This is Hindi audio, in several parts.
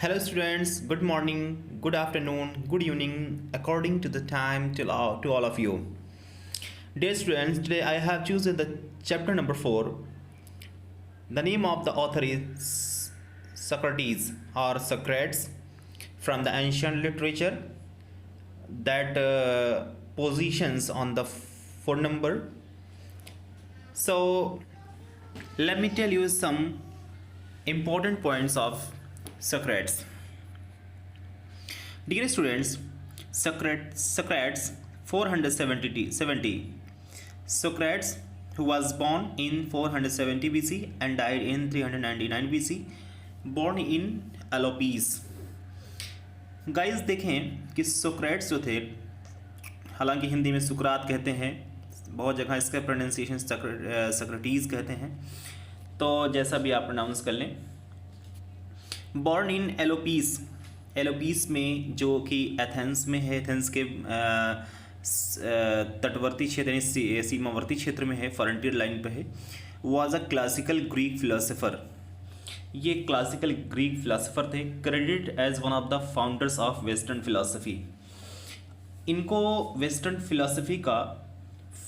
Hello students, good morning, good afternoon, good evening, according to the time to all of you. Dear students, today I have chosen the chapter number 4. The name of the author is Socrates or Socrates from the ancient literature that positions on the phone number. So let me tell you some important points of Socrates. Dear students, Socrates 470. Socrates, who was born in 470 BC and died in 399 BC, born in Alopes. Guys देखें कि सोक्रेट्स जो थे, हालांकि हिंदी में सुकरात कहते हैं, बहुत जगह इसका प्रोनाउंसिएशन सक्रटीज़ कहते हैं, तो जैसा भी आप प्रोनाउंस कर लें। बॉर्न इन एलोपीस में जो कि एथेंस में है, एथेंस के तटवर्ती क्षेत्र यानी सीमावर्ती क्षेत्र में है, फ्रंटियर लाइन पे है। Was a classical Greek philosopher, ये क्लासिकल ग्रीक फिलोसोफर थे। Credit as one of the founders of western philosophy, इनको वेस्टर्न फिलोसफी का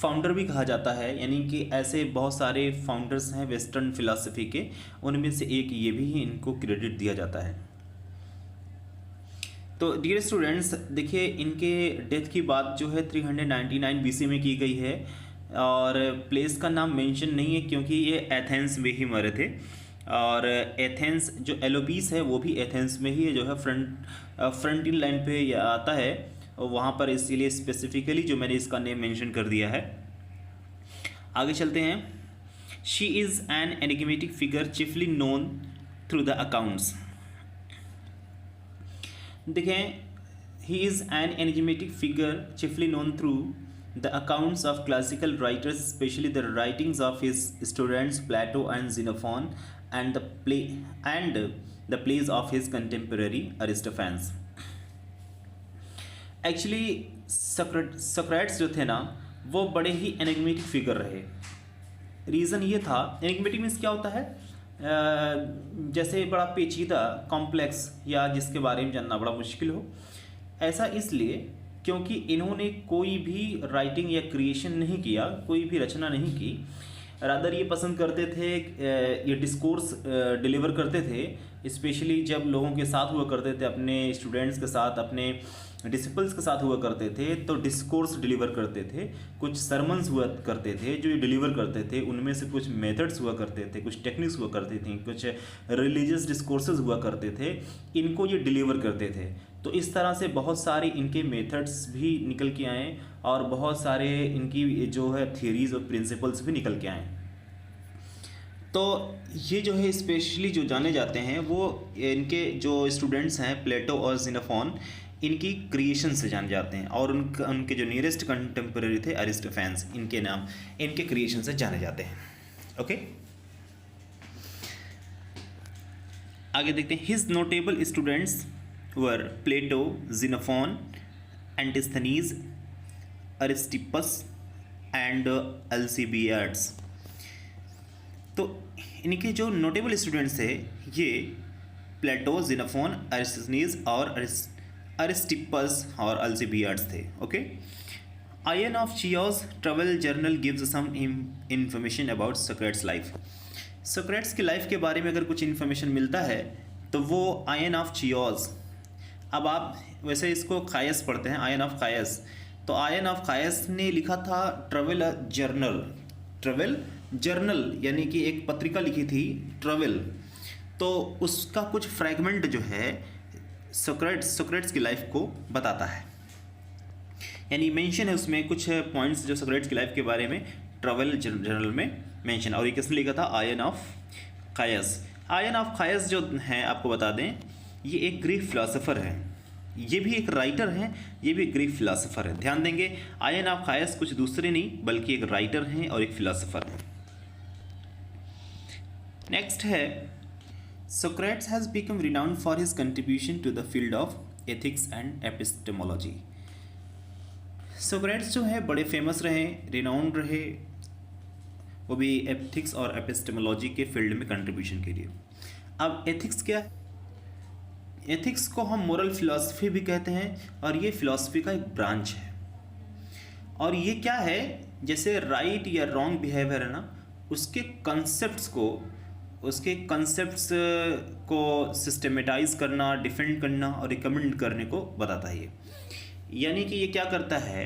फाउंडर भी कहा जाता है, यानी कि ऐसे बहुत सारे फाउंडर्स हैं वेस्टर्न फिलॉसफी के, उनमें से एक ये भी इनको क्रेडिट दिया जाता है। तो डियर स्टूडेंट्स देखिए, इनके डेथ की बात जो है 399 बीसी में की गई है और प्लेस का नाम मेंशन नहीं है क्योंकि ये एथेंस में ही मरे थे। और एथेंस जो एलोपीस है वो भी एथेंस में ही जो है फ्रंटियर लाइन पे आता है, वहाँ पर, इसीलिए स्पेसिफिकली जो मैंने इसका नेम मेंशन कर दिया है। आगे चलते हैं। She is an enigmatic figure chiefly known through the accounts. देखें, he is an enigmatic figure chiefly known through the accounts of classical writers, specially the writings of his students Plato and Xenophon and the plays of his contemporary Aristophanes. Actually Socrates जो थे ना, वो बड़े ही एनिग्मेटिक फिगर रहे। रीज़न ये था, एनिग्मेटिक मीन्स क्या होता है, जैसे बड़ा पेचीदा, कॉम्प्लेक्स, या जिसके बारे में जानना बड़ा मुश्किल हो। ऐसा इसलिए क्योंकि इन्होंने कोई भी राइटिंग या क्रिएशन नहीं किया, कोई भी रचना नहीं की। रादर ये पसंद करते थे, ये डिस्कोर्स डिलीवर करते थे, स्पेशली जब लोगों के साथ हुआ करते थे, अपने स्टूडेंट्स के साथ, अपने डिसिपल्स के साथ हुआ करते थे, तो डिस्कोर्स डिलीवर करते थे। कुछ सरमन्स हुआ करते थे जो ये डिलीवर करते थे, उनमें से कुछ मेथड्स हुआ करते थे, कुछ टेक्निक्स हुआ करती थी, कुछ रिलीजियस डिस्कोर्सेज हुआ करते थे, इनको ये डिलीवर करते थे। तो इस तरह से बहुत सारे इनके मेथड्स भी निकल के आए और बहुत सारे इनकी जो है थियरीज और प्रिंसिपल्स भी निकल के आए। तो ये जो है स्पेशली जो जाने जाते हैं वो इनके जो स्टूडेंट्स हैं प्लेटो और ज़ेनोफॉन, इनकी क्रिएशन से जाने जाते हैं, और उनके जो नियरेस्ट कंटेम्पररी थे अरिस्टोफेंस, इनके नाम इनके क्रिएशन से जाने जाते हैं। ओके, आगे देखते हैं। His notable students were Plato, Xenophon, Antisthenes, Aristippus and Alcibiades. तो इनके जो नोटेबल स्टूडेंट्स थे ये प्लेटो, ज़ेनोफॉन, अरिस्टनीज और अरिस्टिपस और अल्सिबियाड्स थे। Okay, Ion of Chios travel journal gives some information about Socrates life. Socrates की लाइफ के बारे में अगर कुछ इन्फॉर्मेशन मिलता है तो वो आयन ऑफ चियोस। अब आप वैसे इसको खायस पढ़ते हैं, आयन ऑफ खायस। तो आयन ऑफ खायस ने लिखा था ट्रेवल जर्नल यानी कि एक पत्रिका लिखी थी ट्रेवल, तो उसका कुछ फ्रैगमेंट जो है सोक्रेट्स की लाइफ को बताता है, यानी मेंशन है उसमें कुछ पॉइंट्स जो सोक्रेट्स की लाइफ के बारे में ट्रेवल जर्नल में मेंशन। और ये किसने लिखा था? Ion of Chios. Ion of Chios जो है, आपको बता दें, ये एक ग्रीक फिलोसोफर है, ये भी एक राइटर हैं, ये भी ग्रीक फिलोसोफर है। ध्यान देंगे, आयन ऑफ खायस कुछ दूसरे नहीं बल्कि एक राइटर हैं और एक फिलोसोफर हैं। नेक्स्ट है, Socrates has become renowned for his contribution to the field of ethics and epistemology. Socrates जो है बड़े फेमस रहे, रिनाउंड रहे, वो भी एथिक्स और एपिस्टेमोलॉजी के फील्ड में कंट्रीब्यूशन के लिए। अब एथिक्स क्या है? एथिक्स को हम मोरल फिलॉसफी भी कहते हैं और ये फिलॉसफी का एक ब्रांच है। और ये क्या है, जैसे राइट या रॉन्ग बिहेवियर है ना, उसके कंसेप्ट्स को सिस्टमेटाइज करना, डिफेंड करना और रिकमेंड करने को बताता है ये। यानी कि ये क्या करता है,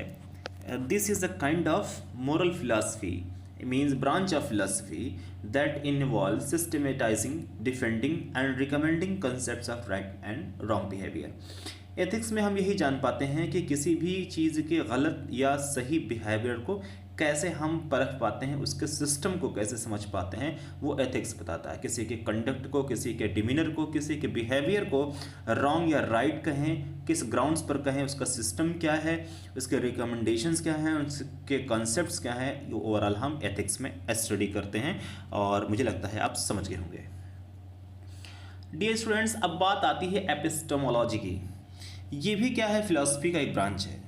this is a kind of moral philosophy, means branch of philosophy that involves systematizing, defending and recommending concepts of right and wrong behavior। Ethics में हम यही जान पाते हैं कि किसी भी चीज़ के गलत या सही बिहेवियर को कैसे हम परख पाते हैं, उसके सिस्टम को कैसे समझ पाते हैं, वो एथिक्स बताता है। किसी के कंडक्ट को, किसी के डिमीनर को, किसी के बिहेवियर को रॉन्ग या राइट कहें, किस ग्राउंड्स पर कहें, उसका सिस्टम क्या है, उसके रिकमेंडेशंस क्या हैं, उसके कॉन्सेप्ट्स क्या हैं, ये ओवरऑल हम एथिक्स में स्टडी करते हैं और मुझे लगता है आप समझ गए होंगे। डियर स्टूडेंट्स, अब बात आती है एपिस्टेमोलॉजी की। ये भी क्या है, फिलॉसफी का एक ब्रांच है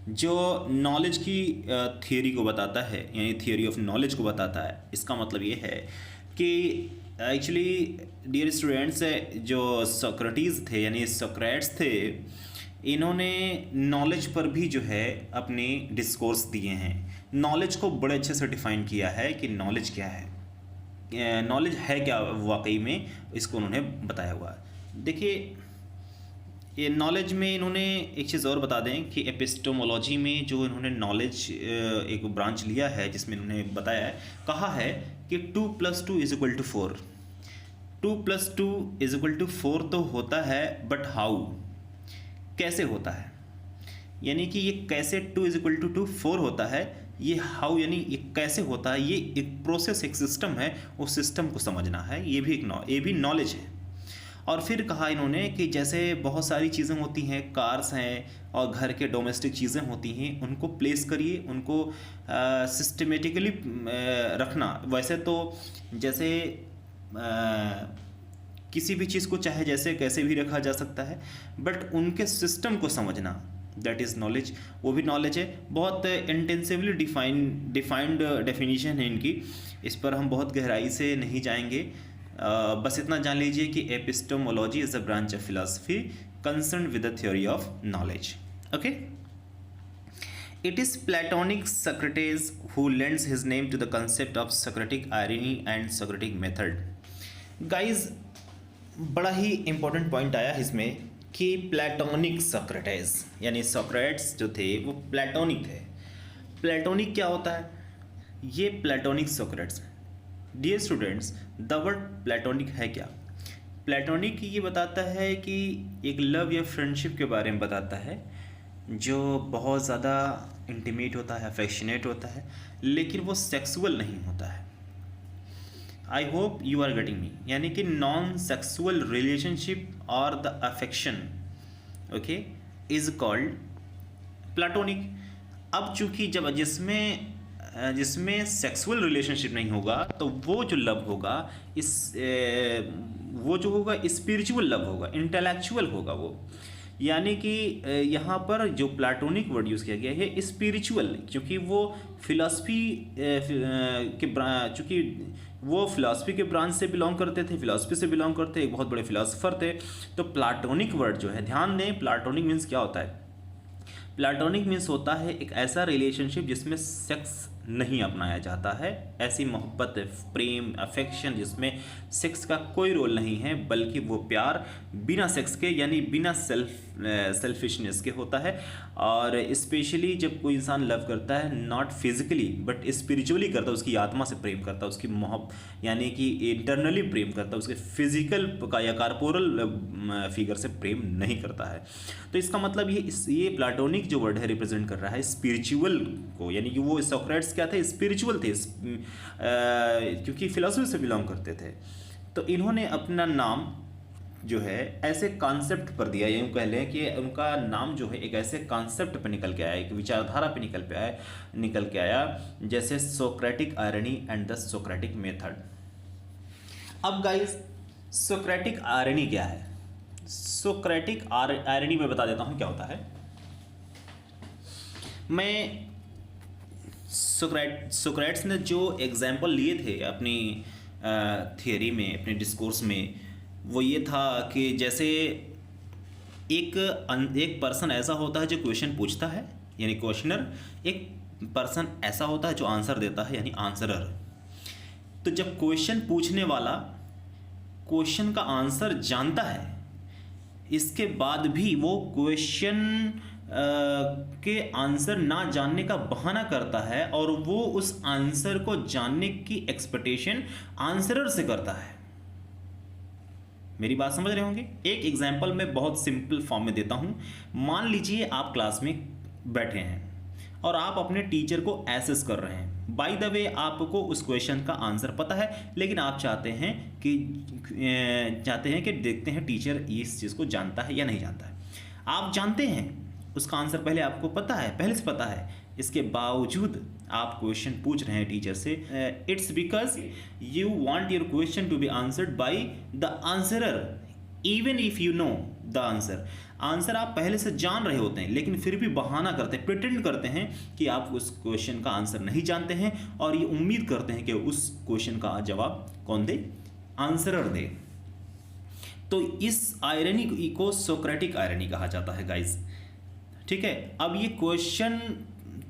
जो नॉलेज की थियोरी को बताता है, यानी थियोरी ऑफ नॉलेज को बताता है। इसका मतलब ये है कि एक्चुअली डियर स्टूडेंट्स, जो सोक्रेटिस थे यानी सोक्रेट्स थे, इन्होंने नॉलेज पर भी जो है अपने डिस्कोर्स दिए हैं। नॉलेज को बड़े अच्छे से डिफाइन किया है कि नॉलेज क्या है, नॉलेज है क्या वाकई में, इसको उन्होंने बताया हुआ है। देखिए, ये नॉलेज में इन्होंने एक चीज़ और बता दें कि एपिस्टेमोलॉजी में जो इन्होंने नॉलेज एक ब्रांच लिया है, जिसमें इन्होंने बताया है, कहा है कि 2 + 2 = 4। 2 + 2 = 4 तो होता है, बट हाउ, कैसे होता है, यानी कि ये कैसे 2 = 2 4 होता है, ये हाउ यानी ये कैसे होता है, ये एक प्रोसेस, एक सिस्टम है, उस सिस्टम को समझना है। ये भी नॉलेज है। और फिर कहा इन्होंने कि जैसे बहुत सारी चीज़ें होती हैं, कार्स हैं और घर के डोमेस्टिक चीज़ें होती हैं, उनको प्लेस करिए, उनको सिस्टमेटिकली रखना। वैसे तो जैसे किसी भी चीज़ को चाहे जैसे कैसे भी रखा जा सकता है, बट उनके सिस्टम को समझना, दैट इज़ नॉलेज, वो भी नॉलेज है। बहुत इंटेंसिवली डिफाइंड डेफिनेशन है इनकी, इस पर हम बहुत गहराई से नहीं जाएंगे। बस इतना जान लीजिए कि epistemology is a branch of philosophy concern with the theory of knowledge. Okay, it is platonic Socrates who lends his name to the concept of Socratic irony and Socratic method। Guys, बड़ा ही इंपॉर्टेंट पॉइंट आया इसमें कि प्लेटोनिक Socrates, यानी सोक्रेट्स जो थे वो प्लेटोनिक थे। प्लेटोनिक क्या होता है, ये Platonic Socrates. Dear students, the word Platonic है क्या? प्लेटोनिक ये बताता है कि एक लव या फ्रेंडशिप के बारे में बताता है जो बहुत ज़्यादा इंटीमेट होता है, अफेक्शनेट होता है, लेकिन वो सेक्सुअल नहीं होता है। I hope you are getting me, यानी कि नॉन सेक्सुअल रिलेशनशिप और the affection, okay, is called Platonic. अब चूंकि जब जिसमें सेक्सुअल रिलेशनशिप नहीं होगा, तो वो जो लव होगा वो जो होगा स्पिरिचुअल लव होगा, इंटेलेक्चुअल होगा वो। यानी कि यहाँ पर जो प्लेटोनिक वर्ड यूज़ किया गया है स्पिरिचुअल, क्योंकि वो फिलॉसफी चूँकि वो फिलॉसफी के ब्रांच से बिलोंग करते थे, फिलॉसफी से बिलोंग करते, एक बहुत बड़े फिलॉसफर थे। तो प्लेटोनिक वर्ड जो है, ध्यान दें, प्लेटोनिक मीन्स क्या होता है? प्लेटोनिक मीन्स होता है एक ऐसा रिलेशनशिप जिसमें सेक्स नहीं अपनाया जाता है, ऐसी मोहब्बत, प्रेम, अफेक्शन जिसमें सेक्स का कोई रोल नहीं है, बल्कि वो प्यार बिना सेक्स के यानी बिना सेल्फिशनेस के होता है। और स्पेशली जब कोई इंसान लव करता है, नॉट फिजिकली बट स्पिरिचुअली करता है, उसकी आत्मा से प्रेम करता है, उसकी मोहब्बत यानी कि इंटरनली प्रेम करता है, उसके फिजिकल का या कॉर्पोरल फिगर से प्रेम नहीं करता है। तो इसका मतलब ये प्लेटोनिक जो वर्ड है रिप्रेजेंट कर रहा है स्पिरिचुअल को, यानी कि वो सोक्रेट्स क्या थे, स्पिरिचुअल थे, क्योंकि फिलॉसफी से बिलोंग करते थे। तो इन्होंने अपना नाम जो है ऐसे कॉन्सेप्ट पर दिया, यूँ कह लें कि उनका नाम जो है एक ऐसे कॉन्सेप्ट पर निकल के आया, एक विचारधारा पर निकल के आया, जैसे Socratic irony and the Socratic method. अब गाइस, सोक्रेटिक आयरनी क्या है? सोक्रेटिक आयरनी में बता देता हूँ क्या होता है। मैं सोक्रेट्स ने जो एग्जाम्पल लिए थे अपनी थियोरी में, अपने डिस्कोर्स में, वो ये था कि जैसे एक पर्सन ऐसा होता है जो क्वेश्चन पूछता है यानी क्वेश्चनर, एक पर्सन ऐसा होता है जो आंसर देता है यानी आंसरर। तो जब क्वेश्चन पूछने वाला क्वेश्चन का आंसर जानता है, इसके बाद भी वो क्वेश्चन के आंसर ना जानने का बहाना करता है और वो उस आंसर को जानने की एक्सपेक्टेशन आंसरर से करता है। मेरी बात समझ रहे होंगे? एक एग्जांपल मैं बहुत सिंपल फॉर्म में देता हूं। मान लीजिए आप क्लास में बैठे हैं और आप अपने टीचर को एसेस कर रहे हैं। बाय द वे आपको उस क्वेश्चन का आंसर पता है, लेकिन आप चाहते हैं कि देखते हैं टीचर इस चीज़ को जानता है या नहीं जानता है। आप जानते हैं उसका आंसर, पहले आपको पता है, पहले से पता है, इसके बावजूद आप क्वेश्चन पूछ रहे हैं टीचर से। It's because you want your question to be answered by the answerer even if you know the answer. Answer आप पहले से जान रहे होते हैं, लेकिन फिर भी बहाना करते हैं, प्रिटेंड करते हैं कि आप उस क्वेश्चन का आंसर नहीं जानते हैं और ये उम्मीद करते हैं कि उस क्वेश्चन का जवाब कौन दे? आंसरर दे। तो इस आयरनी को सोक्रेटिक आयरनी कहा जाता है गाइज। ठीक है, अब ये क्वेश्चन,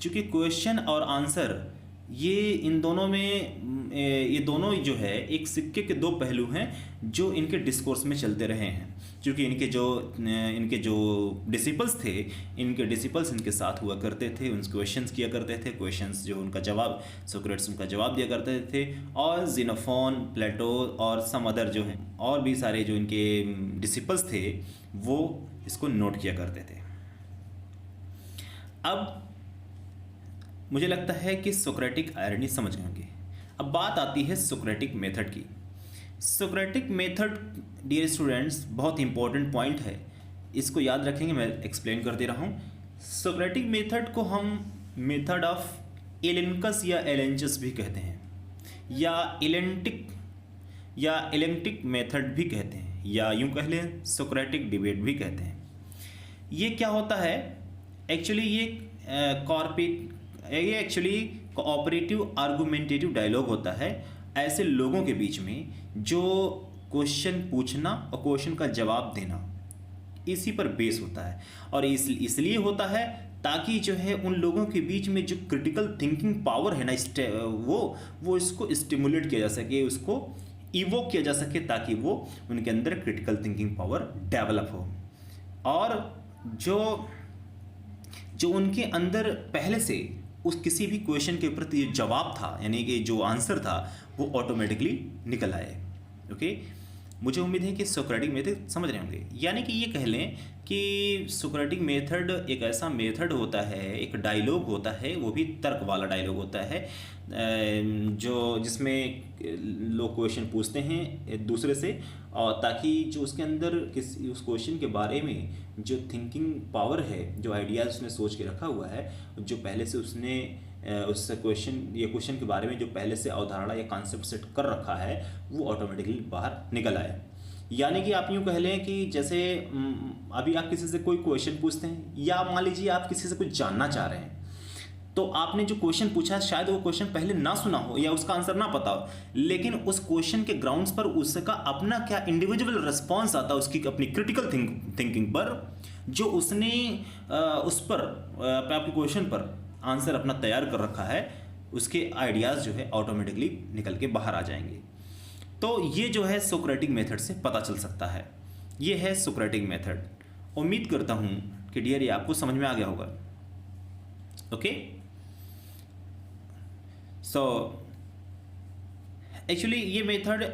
चूंकि क्वेश्चन और आंसर ये इन दोनों में ये दोनों जो है एक सिक्के के दो पहलू हैं जो इनके डिस्कोर्स में चलते रहे हैं। क्योंकि इनके जो डिसिपल्स थे, इनके डिसिपल्स इनके साथ हुआ करते थे, उन क्वेश्चंस किया करते थे, क्वेश्चंस जो उनका जवाब सोक्रेट्स उनका जवाब दिया करते थे, और ज़ेनोफोन, प्लेटो और सम अदर जो हैं और भी सारे जो इनके डिसिपल्स थे वो इसको नोट किया करते थे। अब मुझे लगता है कि सोक्रेटिक आयरनी समझ गए होंगे। अब बात आती है सोक्रेटिक मेथड की। सोक्रेटिक मेथड डियर स्टूडेंट्स बहुत इंपॉर्टेंट पॉइंट है, इसको याद रखेंगे, मैं एक्सप्लेन कर दे रहा हूँ। सोक्रेटिक मेथड को हम मेथड ऑफ एलेंकस या एलेंचस भी कहते हैं, या एलेंटिक मेथड भी कहते हैं, या यूँ कह लें सोक्रेटिक डिबेट भी कहते हैं। ये क्या होता है एक्चुअली? ये एक्चुअली कोऑपरेटिव आर्गुमेंटेटिव डायलॉग होता है ऐसे लोगों के बीच में जो क्वेश्चन पूछना और क्वेश्चन का जवाब देना इसी पर बेस होता है। और इसलिए होता है ताकि जो है उन लोगों के बीच में जो क्रिटिकल थिंकिंग पावर है ना, वो इसको स्टिमुलेट किया जा सके, उसको इवोक किया जा सके, ताकि वो उनके अंदर क्रिटिकल थिंकिंग पावर डेवलप हो। और जो उनके अंदर पहले से उस किसी भी क्वेश्चन के प्रति जवाब था, यानी कि जो आंसर था, वो ऑटोमेटिकली निकल आए। ओके, मुझे उम्मीद है कि सोक्रेटिक मेथड समझ रहे होंगे। यानी कि ये कह लें कि सोक्रेटिक मेथड एक ऐसा मेथड होता है, एक डायलॉग होता है, वो भी तर्क वाला डायलॉग होता है, जिसमें लोग क्वेश्चन पूछते हैं एक दूसरे से, और ताकि जो उसके अंदर उस क्वेश्चन के बारे में जो थिंकिंग पावर है, जो आइडियाज़ उसने सोच के रखा हुआ है, जो पहले से उसने उस क्वेश्चन के बारे में जो पहले से अवधारणा या कॉन्सेप्ट सेट कर रखा है, वो ऑटोमेटिकली बाहर निकल आए। यानी कि आप यूँ कह लें कि जैसे अभी आप किसी से कोई क्वेश्चन पूछते हैं, या मान लीजिए आप किसी से कुछ जानना चाह रहे हैं, तो आपने जो क्वेश्चन पूछा शायद वो क्वेश्चन पहले ना सुना हो या उसका आंसर ना पता हो, लेकिन उस क्वेश्चन के ग्राउंड्स पर उसका अपना क्या इंडिविजुअल रिस्पॉन्स आता है, उसकी अपनी क्रिटिकल थिंकिंग पर, जो उसने उस पर आपके क्वेश्चन पर आंसर अपना तैयार कर रखा है, उसके आइडियाज़ जो है ऑटोमेटिकली निकल के बाहर आ जाएंगे। तो ये जो है सोक्रेटिक मेथड से पता चल सकता है। ये है सोक्रेटिक मेथड। उम्मीद करता हूँ कि डियर ये आपको समझ में आ गया होगा। ओके, सो एक्चुअली ये मेथड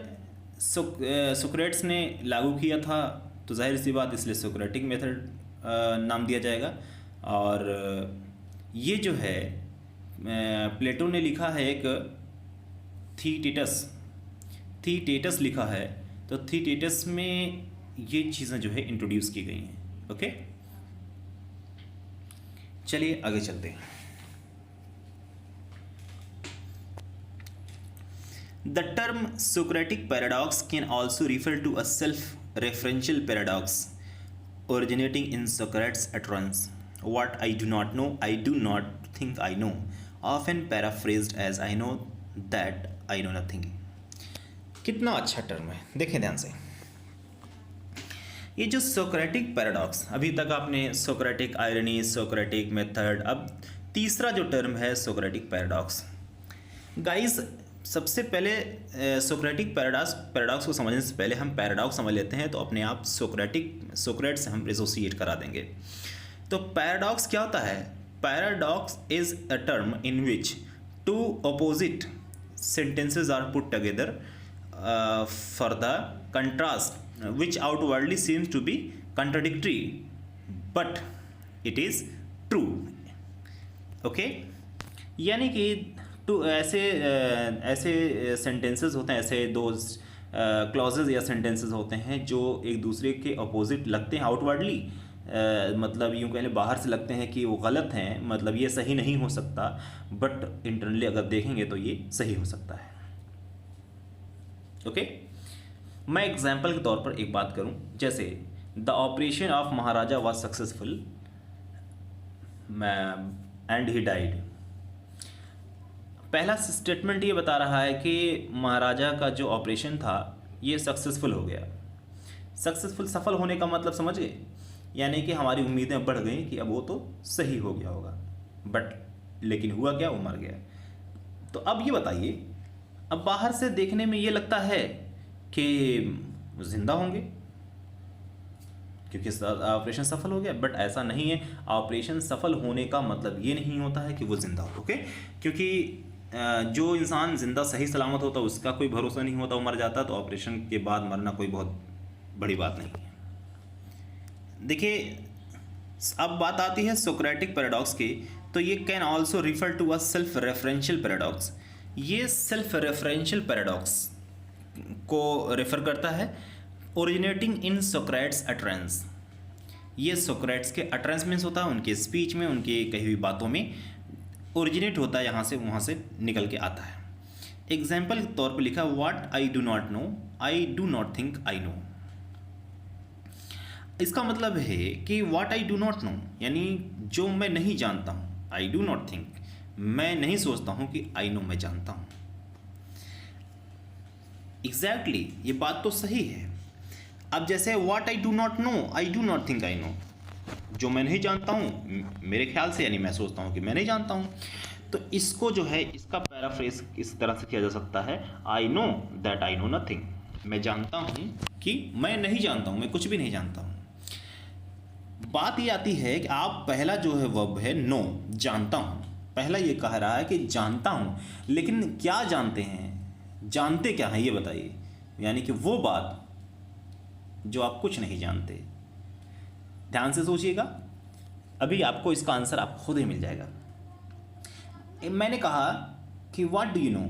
सोक्रेट्स ने लागू किया था, तो जाहिर सी बात इसलिए सोक्रेटिक मेथड नाम दिया जाएगा। और ये जो है प्लेटो ने लिखा है, एक थीटेटस लिखा है, तो थीटेटस में ये चीज़ें जो है इंट्रोड्यूस की गई हैं। ओके, चलिए आगे चलते हैं। The term Socratic paradox can also refer to a self referential paradox originating in Socrates' utterance, "What I do not know, I do not think I know," often paraphrased as "I know that I know nothing." कितना अच्छा टर्म है, देखें ध्यान से। ये जो सोक्रेटिक पैराडॉक्स, अभी तक आपने सोक्रेटिक आयरनी, सोक्रेटिक मेथड, अब तीसरा जो टर्म है सोक्रेटिक पैराडॉक्स। गाइस सबसे पहले सोक्रेटिक पैराडॉक्स को समझने से पहले हम पैराडॉक्स समझ लेते हैं, तो अपने आप सोक्रेट से हम एसोसिएट करा देंगे। तो पैराडॉक्स क्या होता है? Paradox is a term in which two opposite sentences are put together for the contrast which outwardly seems to be contradictory but it is true। Okay, यानी कि ऐसे सेंटेंसेस होते हैं, ऐसे दो क्लॉजेज या सेंटेंसेस होते हैं जो एक दूसरे के अपोजिट लगते हैं आउटवर्डली, मतलब यूँ कह लें बाहर से लगते हैं कि वो गलत हैं, मतलब ये सही नहीं हो सकता, बट इंटरनली अगर देखेंगे तो ये सही हो सकता है। ओके, मैं एग्जाम्पल के तौर पर एक बात करूं, जैसे the operation of Maharaja was successful and he died. पहला स्टेटमेंट ये बता रहा है कि महाराजा का जो ऑपरेशन था ये सक्सेसफुल हो गया। सक्सेसफुल, सफल होने का मतलब समझ गए, यानी कि हमारी उम्मीदें बढ़ गई कि अब वो तो सही हो गया होगा, बट लेकिन हुआ क्या? वो मर गया। तो अब ये बताइए, अब बाहर से देखने में ये लगता है कि वो जिंदा होंगे क्योंकि ऑपरेशन सफल हो गया, बट ऐसा नहीं है। ऑपरेशन सफल होने का मतलब ये नहीं होता है कि वो जिंदा हो। ओके, क्योंकि जो इंसान जिंदा सही सलामत होता है उसका कोई भरोसा नहीं होता, वो मर जाता, तो ऑपरेशन के बाद मरना कोई बहुत बड़ी बात नहीं है। देखिए, अब बात आती है सोक्रेटिक पैराडॉक्स की, तो ये can also refer to a self referential paradox. ये सेल्फ रेफरेंशियल पैराडॉक्स को रेफर करता है, ओरिजिनेटिंग इन सोक्रेट्स अटरेंस। ये सोक्रेट्स के अटरेंस मीन्स होता है उनके स्पीच में, उनके कही हुई बातों में ओरिजिनेट होता है, यहाँ से वहाँ से निकल के आता है। एग्जाम्पल के तौर पर लिखा, what I do not know I do not think I know. इसका मतलब है कि what I do not know यानी जो मैं नहीं जानता हूँ, आई डू नॉट थिंक मैं नहीं सोचता हूँ कि आई नो मैं जानता हूँ। एग्जैक्टली ये बात तो सही है। अब जैसे what I do not know I do not think I know, जो मैं नहीं जानता हूँ मेरे ख्याल से यानी मैं सोचता हूँ कि मैं नहीं जानता हूँ। तो इसको जो है इसका पैराफ्रेज इस तरह से किया जा सकता है, I know that I know nothing. मैं जानता हूँ कि मैं नहीं जानता हूँ, मैं कुछ भी नहीं जानता हूँ। बात ये आती है कि आप पहला जो है वर्ब है नो, जानता हूँ, पहला ये कह रहा है कि जानता हूँ, लेकिन क्या जानते हैं, जानते क्या हैं ये बताइए, यानी कि वो बात जो आप कुछ नहीं जानते। ध्यान से सोचिएगा, अभी आपको इसका आंसर आप खुद ही मिल जाएगा। मैंने कहा कि व्हाट डू यू नो,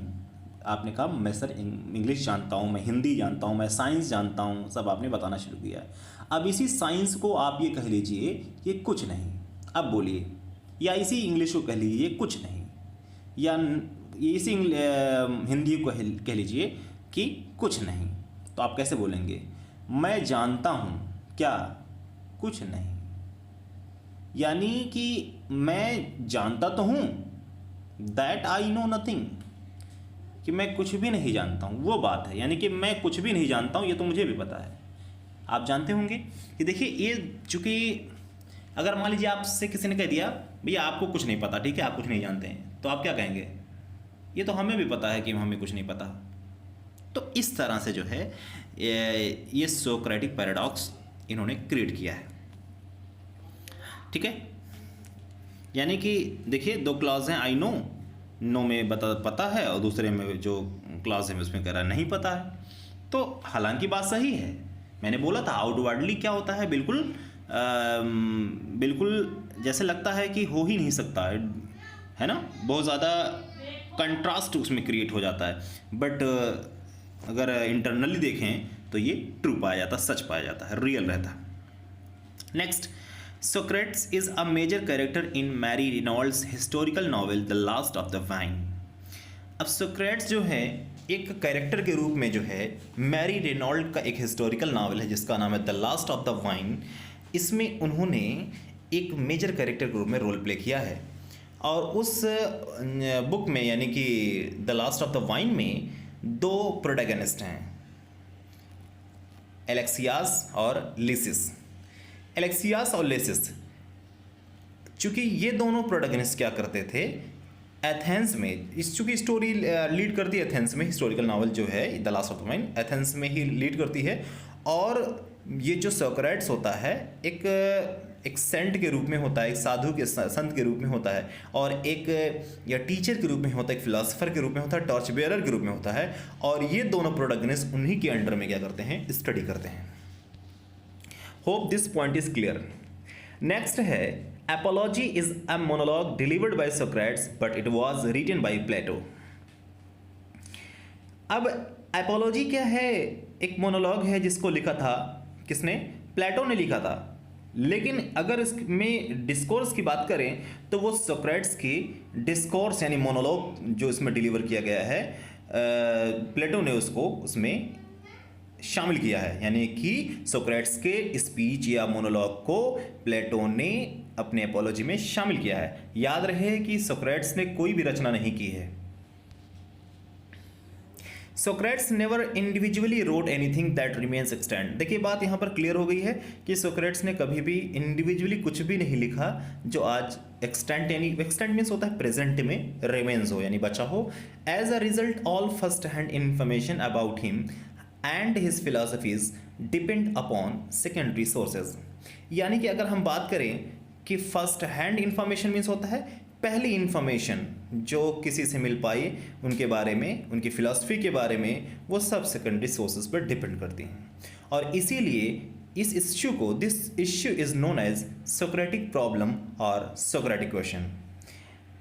आपने कहा मैं सर इंग्लिश जानता हूँ, मैं हिंदी जानता हूँ, मैं साइंस जानता हूँ, सब आपने बताना शुरू किया। अब इसी साइंस को आप ये कह लीजिए ये कुछ नहीं, अब बोलिए, या इसी इंग्लिश को कह लीजिए कुछ नहीं, या इसी हिंदी को कह लीजिए कि कुछ नहीं। तो आप कैसे बोलेंगे? मैं जानता हूँ क्या, कुछ नहीं, यानी कि मैं जानता तो हूँ, दैट आई नो नथिंग, कि मैं कुछ भी नहीं जानता हूँ, वो बात है, यानी कि मैं कुछ भी नहीं जानता हूँ, ये तो मुझे भी पता है। आप जानते होंगे कि देखिए ये चूँकि अगर मान लीजिए आपसे किसी ने कह दिया भैया आपको कुछ नहीं पता, ठीक है, आप कुछ नहीं जानते हैं, तो आप क्या कहेंगे? ये तो हमें भी पता है कि हमें कुछ नहीं पता। तो इस तरह से जो है ये सोक्रेटिक पैराडॉक्स इन्होंने क्रिएट किया है, ठीक है। यानी कि देखिए दो क्लॉज हैं, आई नो, नो में पता है, और दूसरे में जो क्लॉज है उसमें कह रहा है नहीं पता है। तो हालांकि बात सही है, मैंने बोला था आउटवर्डली क्या होता है, बिल्कुल बिल्कुल जैसे लगता है कि हो ही नहीं सकता है ना, बहुत ज़्यादा कंट्रास्ट उसमें क्रिएट हो जाता है, बट अगर इंटरनली देखें तो ये ट्रू पाया जाता, सच पाया जाता है, रियल रहता है। Next, Socrates is a major character in Mary Reynolds historical novel the last of the wine. अब सोक्रेट्स जो है एक कैरेक्टर के रूप में जो है मैरी रेनॉल्ड का एक हिस्टोरिकल नावल है जिसका नाम है the last of the wine. इसमें उन्होंने एक मेजर कैरेक्टर के रूप में रोल प्ले किया है, और उस बुक में यानी कि the last of the wine में दो प्रोटैगनिस्ट हैं, एलेक्सियास और लिसिस। एलेक्सियास और लिसिस, चूँकि ये दोनों प्रोटैगनिस्ट क्या करते थे एथेंस में, इस चूँकि स्टोरी लीड करती है एथेंस में, हिस्टोरिकल नावल जो है the last of the mine Athens में ही लीड करती है। और ये जो सोक्रेट्स होता है एक सेंट के रूप में होता है, एक साधु के संत के रूप में होता है, और एक या टीचर के रूप में होता है, एक फिलोसफर के रूप में होता है, टॉर्च बेयरर के रूप में होता है। और ये दोनों प्रोटैगनिस्ट उन्हीं के अंडर में क्या करते हैं, स्टडी करते हैं। Hope this point is clear. Next है apology is a monologue delivered by Socrates but it was written by Plato. अब एपोलॉजी क्या है, एक मोनोलॉग है जिसको लिखा था किसने, प्लेटो ने लिखा था। लेकिन अगर इसमें डिस्कोर्स की बात करें तो वो सोक्रेट्स की डिस्कोर्स यानी मोनोलॉग जो इसमें डिलीवर किया गया है, प्लेटो ने उसको उसमें शामिल किया है। यानी कि सोक्रेट्स के स्पीच या मोनोलॉग को प्लेटो ने अपने एपोलॉजी में शामिल किया है। याद रहे कि सोक्रेट्स ने कोई भी रचना नहीं की है। Socrates never individually wrote anything that remains extant. देखिए बात यहाँ पर क्लियर हो गई है कि सोक्रेट्स ने कभी भी इंडिविजुअली कुछ भी नहीं लिखा जो आज एक्सटेंट, यानी एक्सटेंट मीन्स होता है प्रेजेंट में, रिमेन्स हो यानी बचा हो। As a result all first hand information about him and his philosophies depend upon secondary sources. यानी कि अगर हम बात करें कि फर्स्ट हैंड इंफॉर्मेशन मीन्स होता है पहली इंफॉर्मेशन जो किसी से मिल पाई उनके बारे में, उनकी फिलॉसफी के बारे में, वो सब सेकेंडरी सोर्सेज पर डिपेंड करती हैं। और इसीलिए इस इश्यू को, this issue is known as Socratic problem और सोक्रेटिक क्वेश्चन।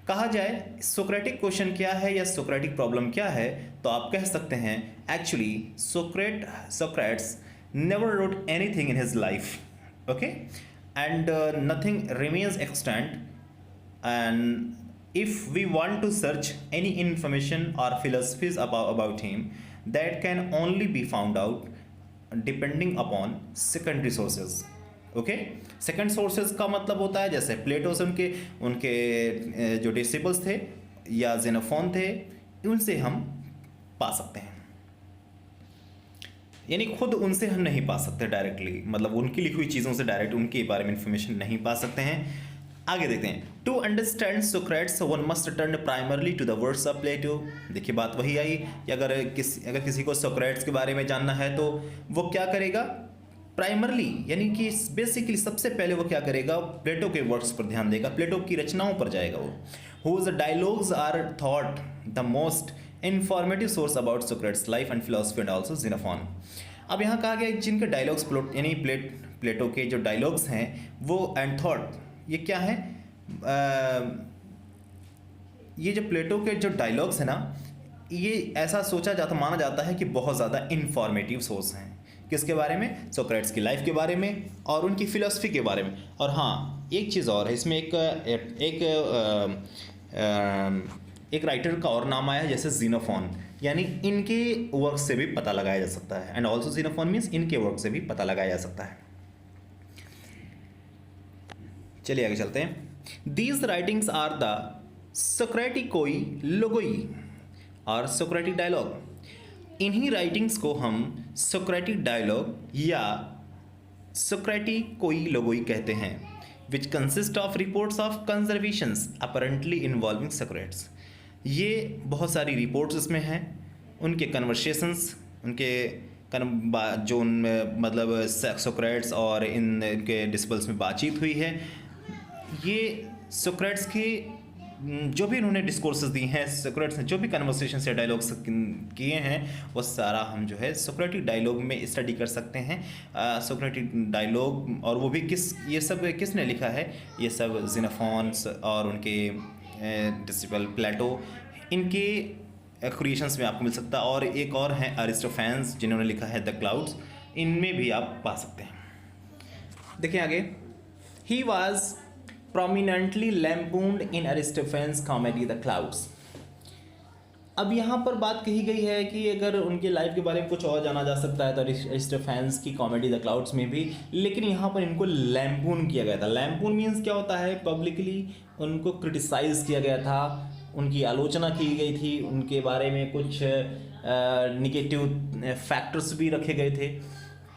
कहा जाए सोक्रेटिक क्वेश्चन क्या है या सोक्रेटिक प्रॉब्लम क्या है, तो आप कह सकते हैं actually Socrates never wrote anything in his life, okay, and nothing remains extant. And if we want to search any information or philosophies about him, that can only be found out depending upon secondary sources. Okay? Second sources का मतलब होता है जैसे प्लेटो से उनके जो डिसिपल्स थे या जेनोफोन थे, उनसे हम पा सकते हैं। यानी खुद उनसे हम नहीं पा सकते डायरेक्टली, मतलब उनकी लिखी हुई चीज़ों से डायरेक्ट उनके बारे में इंफॉर्मेशन नहीं पा सकते हैं। आगे देखते हैं। To understand Socrates one must turn primarily to the words of Plato. देखिए बात वही आई कि अगर किसी को सोक्रेट्स के बारे में जानना है तो वो क्या करेगा, प्राइमरली यानी कि बेसिकली सबसे पहले वो क्या करेगा, प्लेटो के वर्ड्स पर ध्यान देगा, प्लेटो की रचनाओं पर जाएगा वो। Whose dialogues are thought the most informative source about Socrates life and philosophy and also Xenophon. अब यहाँ कहा गया जिनके डायलॉग्स यानी प्लेटो के जो डायलॉग्स हैं वो एंड थॉट, ये क्या है, ये जो प्लेटो के जो डायलॉग्स हैं ना, ये ऐसा माना जाता है कि बहुत ज़्यादा इंफॉर्मेटिव सोर्स हैं। किसके बारे में, सोक्रेट्स की लाइफ के बारे में और उनकी फिलॉसफी के बारे में। और हाँ एक चीज़ और है इसमें, एक राइटर का और नाम आया है जैसे ज़ीनोफोन, यानी इनके वर्क से भी पता लगाया जा सकता है। एंड ऑल्सो ज़ीनोफोन मीन्स इनके वर्क से भी पता लगाया जा सकता है। चलिए आगे चलते हैं। These writings are the Socraticoi Logoi और Socratic Dialogue। इन्हीं राइटिंग्स को हम सोक्रेटिक डायलॉग या Socraticoi Logoi कहते हैं, which consist of reports of conversations apparently involving Socrates। ये बहुत सारी रिपोर्ट्स इसमें हैं, उनके कन्वर्सेशंस, उनके जो मतलब सोक्रेट्स और इनके डिसिपल्स में बातचीत हुई है। ये सोक्रेट्स की जो भी इन्होंने डिस्कोर्सेस दी हैं, सोक्रेट्स ने जो भी कन्वर्सेशन या डायलॉग्स किए हैं, वो सारा हम जो है सोक्रेटिक डायलॉग में स्टडी कर सकते हैं। सोक्रेटिक डायलॉग, और वो भी ये सब किसने लिखा है, ये सब ज़ेनोफोन और उनके डिसिपल प्लेटो, इनके क्रिएशंस में आपको मिल सकता है। और एक और हैं अरिस्टोफेन्स जिन्होंने लिखा है द क्लाउड्स, इनमें भी आप पा सकते हैं। देखिए आगे, he was prominently lampooned in Aristophanes' comedy The Clouds। अब यहाँ पर बात कही गई है कि अगर उनके लाइफ के बारे में कुछ और जाना जा सकता है तो अरिस्टोफेन्स की कॉमेडी द क्लाउड्स में भी, लेकिन यहाँ पर इनको लैम्पून किया गया था। लैम्पून मीन्स क्या होता है, पब्लिकली उनको क्रिटिसाइज़ किया गया था, उनकी आलोचना की गई थी, उनके बारे में कुछ निगेटिव फैक्टर्स भी रखे गए थे।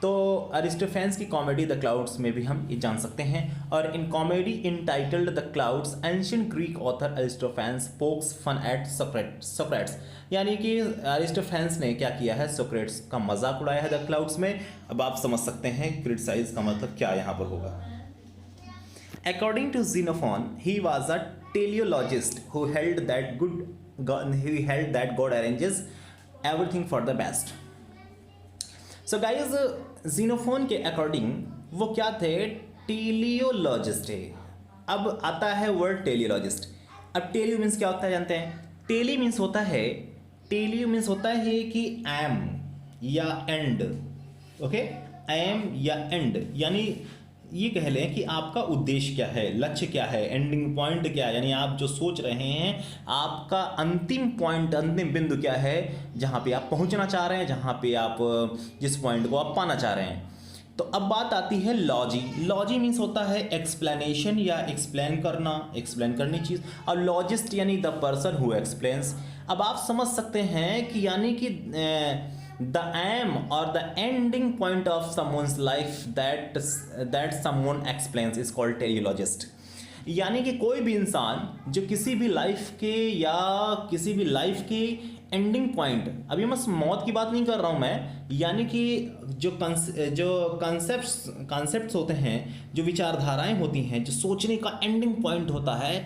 तो अरिस्टोफेन्स की कॉमेडी द क्लाउड्स में भी हम ये जान सकते हैं। और in comedy entitled the clouds ancient Greek author Aristophanes pokes fun at Socrates, यानी कि अरिस्टोफेन्स ने क्या किया है, सोक्रेट्स का मजाक उड़ाया है द क्लाउड्स में। अब आप समझ सकते हैं क्रिटिसाइज का मतलब क्या यहाँ पर होगा। According to Xenophon, he was a teleologist who held that God arranges everything for the best. So guys, Xenophon के अकॉर्डिंग वो क्या थे, टेलियोलॉजिस्ट है। अब आता है वर्ड टेलियोलॉजिस्ट। अब टेलियो मीन्स क्या होता है जानते हैं? टेलियो मीन्स होता है कि एम या एंड, ओके, एम या एंड, यानी ये कह लें कि आपका उद्देश्य क्या है, लक्ष्य क्या है, एंडिंग पॉइंट क्या है, यानी आप जो सोच रहे हैं आपका अंतिम पॉइंट, अंतिम बिंदु क्या है, जहाँ पे आप पहुँचना चाह रहे हैं, जहाँ पे आप जिस पॉइंट को आप पाना चाह रहे हैं। तो अब बात आती है लॉजी। लॉजी मीन्स होता है एक्सप्लेनेशन या एक्सप्लेन करना, एक्सप्लेन करनी चीज़। और लॉजिस्ट यानी द पर्सन हु एक्सप्लेन्स। अब आप समझ सकते हैं कि यानी कि the aim or the ending point of someone's life that someone explains is called teleologist। यानी कि कोई भी इंसान जो किसी भी लाइफ के एंडिंग पॉइंट, अभी मैं मौत की बात नहीं कर रहा हूँ मैं, यानी कि जो कॉन्सेप्ट्स होते हैं, जो विचारधाराएं होती हैं, जो सोचने का एंडिंग पॉइंट होता है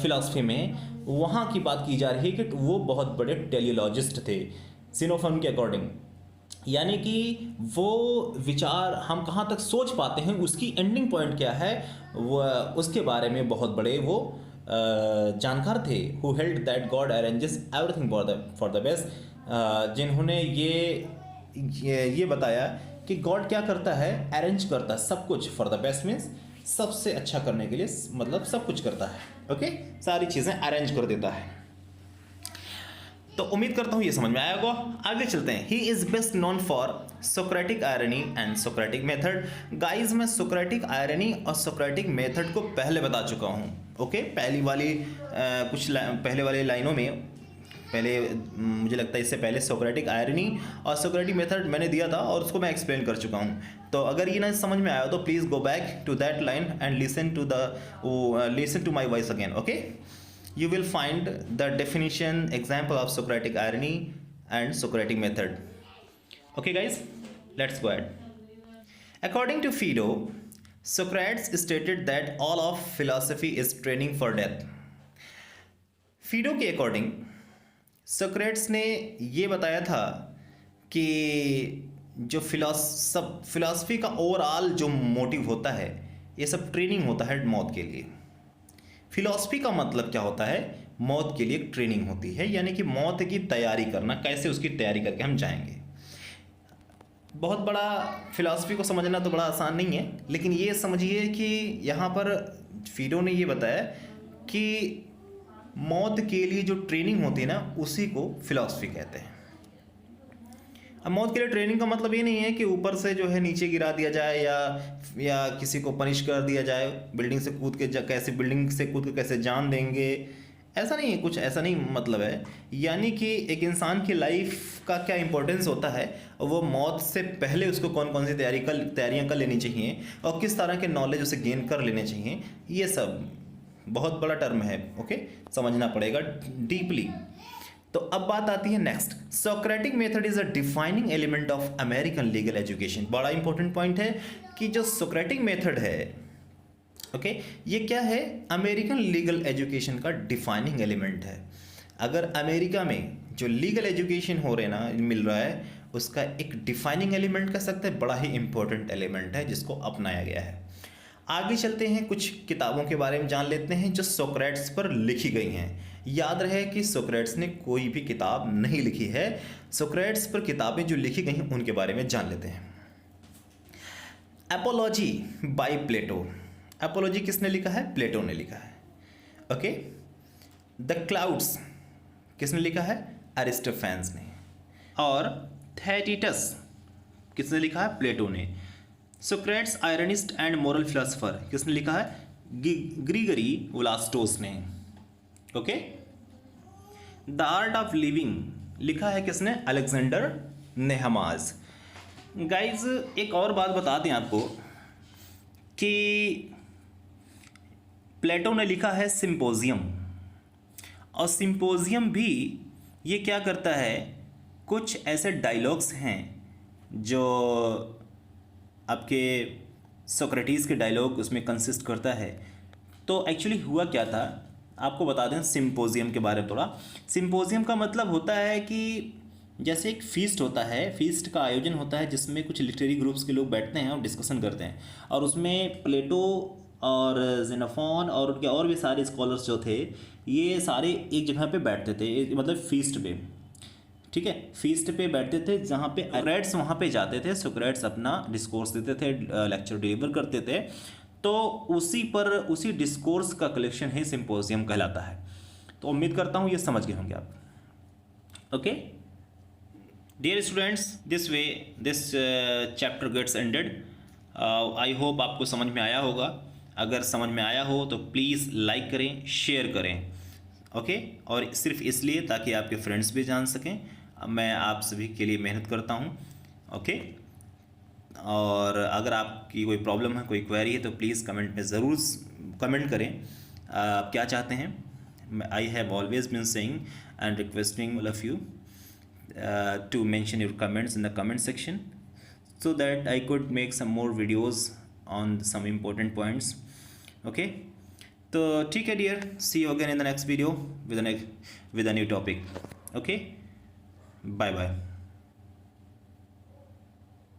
फिलॉसफी में, वहाँ की बात की जा रही है कि वो बहुत बड़े टेलियोलॉजिस्ट थे Xenophon के अकॉर्डिंग। यानी कि वो विचार हम कहाँ तक सोच पाते हैं, उसकी एंडिंग पॉइंट क्या है, वो उसके बारे में बहुत बड़े वो जानकार थे। Who held that God arranges everything for the best, जिन्होंने ये बताया कि गॉड क्या करता है, अरेंज करता है सब कुछ, फॉर द बेस्ट मीन्स सबसे अच्छा करने के लिए, मतलब सब कुछ करता है, ओके, सारी चीज़ें अरेंज कर देता है। तो उम्मीद करता हूँ ये समझ में आया होगा। आगे चलते हैं। He is best known for Socratic irony and Socratic method. Guys मैं सोक्रेटिक आयरनी और सोक्रेटिक मेथड को पहले बता चुका हूँ, ओके। पहले वाली लाइनों में मुझे लगता है इससे पहले सोक्रेटिक आयरनी और सोक्रेटिक मेथड मैंने दिया था और उसको मैं एक्सप्लेन कर चुका हूँ। तो अगर ये ना समझ में आया तो please go back to that line and listen to my voice again, okay. You will find the definition, example of Socratic irony and Socratic method. Okay guys, let's go ahead. According to Phaedo, Socrates stated that all of philosophy is training for death. Phaedo के according Socrates ने ये बताया था कि जो फिलॉसफी का ओवरऑल जो मोटिव होता है, ये सब ट्रेनिंग होता है मौत के लिए। फिलॉसफी का मतलब क्या होता है, मौत के लिए एक ट्रेनिंग होती है, यानी कि मौत की तैयारी करना, कैसे उसकी तैयारी करके हम जाएंगे। बहुत बड़ा फिलॉसफी को समझना तो बड़ा आसान नहीं है, लेकिन ये समझिए कि यहाँ पर फीडो ने ये बताया कि मौत के लिए जो ट्रेनिंग होती है ना, उसी को फिलॉसफी कहते हैं। अब मौत के लिए ट्रेनिंग का मतलब ये नहीं है कि ऊपर से जो है नीचे गिरा दिया जाए या किसी को पनिश कर दिया जाए, बिल्डिंग से कूद के कैसे जान देंगे, ऐसा नहीं है, कुछ ऐसा नहीं मतलब है। यानी कि एक इंसान की लाइफ का क्या इंपॉर्टेंस होता है, वो मौत से पहले उसको कौन कौन सी तैयारियाँ कर लेनी चाहिए और किस तरह के नॉलेज उसे गेन कर लेने चाहिए, ये सब बहुत बड़ा टर्म है, ओके, समझना पड़ेगा डीपली। तो अब बात आती है next. Socratic method is a defining element of American legal education. बड़ा इंपॉर्टेंट पॉइंट है कि जो सोक्रेटिक मेथड है, ओके, ये क्या है, अमेरिकन लीगल एजुकेशन का डिफाइनिंग एलिमेंट है। अगर अमेरिका में जो लीगल एजुकेशन मिल रहा है, उसका एक डिफाइनिंग एलिमेंट कह सकते हैं, बड़ा ही इंपॉर्टेंट एलिमेंट है जिसको अपनाया गया है। आगे चलते हैं, कुछ किताबों के बारे में जान लेते हैं जो सोक्रेट्स पर लिखी गई हैं। याद रहे कि सोक्रेट्स ने कोई भी किताब नहीं लिखी है, सोक्रेट्स पर किताबें जो लिखी गई हैं उनके बारे में जान लेते हैं। एपोलॉजी बाय प्लेटो। एपोलॉजी किसने लिखा है, प्लेटो ने लिखा है, ओके। द क्लाउड्स किसने लिखा है, अरिस्टोफेन्स ने। और थेटिटस किसने लिखा है, प्लेटो ने। सोक्रेट्स आयरनिस्ट एंड मोरल फिलोसोफर किसने लिखा है, ग्रीगरी वुलास्टोस ने, okay. The art of living लिखा है किसने, अलेक्जेंडर नेहमाज। गाइज एक और बात बता दें आपको कि प्लेटो ने लिखा है सिंपोजियम, और सिंपोजियम भी ये क्या करता है, कुछ ऐसे डायलॉग्स हैं जो आपके सोक्रेटिस के डायलॉग उसमें कंसिस्ट करता है। तो एक्चुअली हुआ क्या था, आपको बता दें सिंपोजियम के बारे में थोड़ा। सिंपोजियम का मतलब होता है कि जैसे एक फीस्ट होता है, फीस्ट का आयोजन होता है जिसमें कुछ लिटरेरी ग्रुप्स के लोग बैठते हैं और डिस्कशन करते हैं, और उसमें प्लेटो और जेनोफोन और उनके और भी सारे स्कॉलर्स जो थे ये सारे एक जगह पे बैठते थे, मतलब फीस्ट पे, ठीक है, फीस्ट पे बैठते थे जहाँ पे सोक्रेट्स वहाँ पे जाते थे, सोक्रेट्स अपना डिस्कोर्स देते थे, लेक्चर डिलीवर करते थे। तो उसी डिस्कोर्स का कलेक्शन ही सिंपोजियम कहलाता है। तो उम्मीद करता हूँ ये समझ गए होंगे आप। Okay dear students, this way this chapter gets ended. I hope आपको समझ में आया होगा। अगर समझ में आया हो तो प्लीज़ लाइक करें, शेयर करें, ओके और सिर्फ इसलिए ताकि आपके फ्रेंड्स भी जान सकें। मैं आप सभी के लिए मेहनत करता हूँ, ओके। और अगर आपकी कोई प्रॉब्लम है, कोई क्वेरी है तो प्लीज़ कमेंट में ज़रूर कमेंट करें आप क्या चाहते हैं। I have always been saying and requesting all of you to mention your comments in the comment section so that I could make some more videos on some important points. Okay, तो ठीक है dear, see you again in the next video with a new topic. Okay, bye bye.